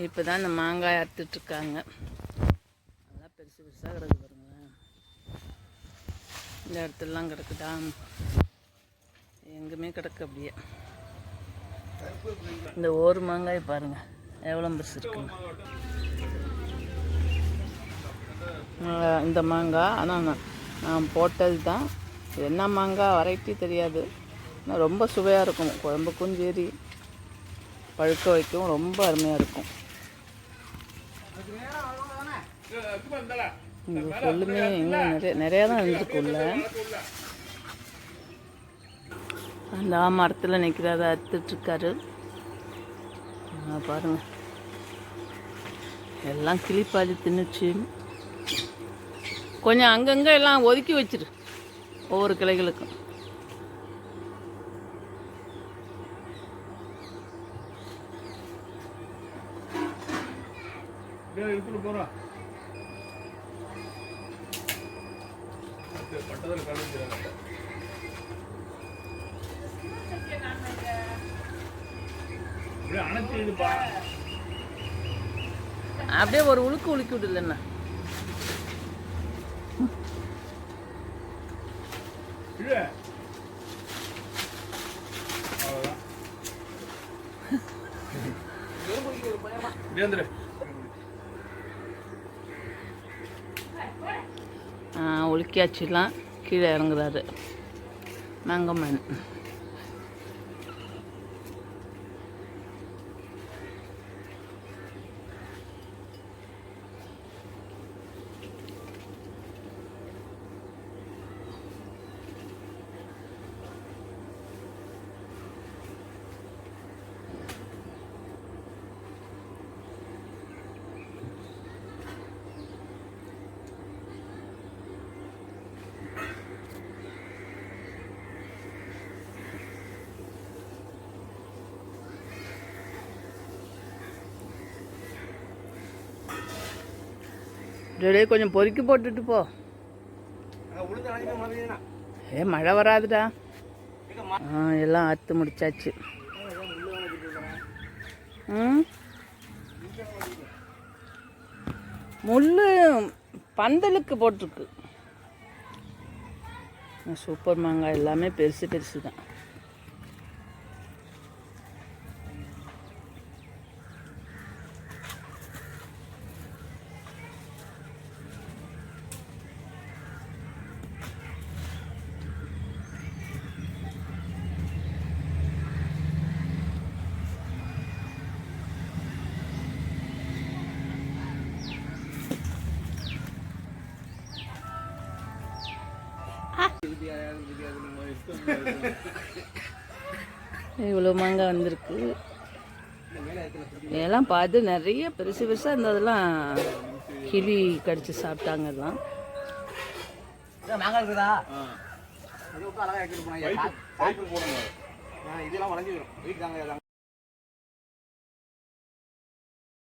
இப்போ தான் இந்த மாங்காய் அறுத்துட்ருக்காங்க. நல்லா பெருசு பெருசாக கிடக்கு பாருங்களேன். இந்த இடத்துலலாம் கிடக்குதா, எங்குமே கிடக்கு அப்படியே. இந்த ஒரு மாங்காய் பாருங்கள் எவ்வளோ பெருசு இருக்குங்க. இந்த மாங்காய் ஆனால் நான் போட்டது தான். என்ன மாங்காய் வெரைட்டி தெரியாது, ஆனால் ரொம்ப சுவையாக இருக்கும். குழம்புக்கும் சரி பழுக்க வைக்கவும் ரொம்ப அருமையாக இருக்கும். இந்த சொல்லுமே இன்னும் நிறையா தான் இருந்துக்குள்ள. அந்த மரத்தில் நிற்கிறத அறுத்துட்ருக்காரு பாருங்க. எல்லாம் கிளிப்பாதி தின்னுச்சு. கொஞ்சம் அங்கங்கே எல்லாம் ஒதுக்கி வச்சிரு ஒவ்வொரு கிளைகளுக்கும். அப்படியே ஒரு உழுக்கு உலுக்கி விடலண்ணா. உலுக்கியாச்சுலாம் கீழே இறங்குறாரு மேங்கம்மன். டேடே கொஞ்சம் பொறுக்கி போட்டுட்டு போ. மழை வராதுடா. எல்லாம் அறுத்து முடிச்சாச்சு. முள் பந்தலுக்கு போட்டிருக்கு. சூப்பர் மாங்காய் எல்லாமே பெருசு பெருசு தான். இவ்வளோ மாங்காய் வந்திருக்கு. இதெல்லாம் பார்த்து நிறைய பெருசு பெருசாக இருந்ததெல்லாம் கிளி கடிச்சு சாப்பிட்டாங்க. எல்லாம் மாங்காய் இருக்குதா?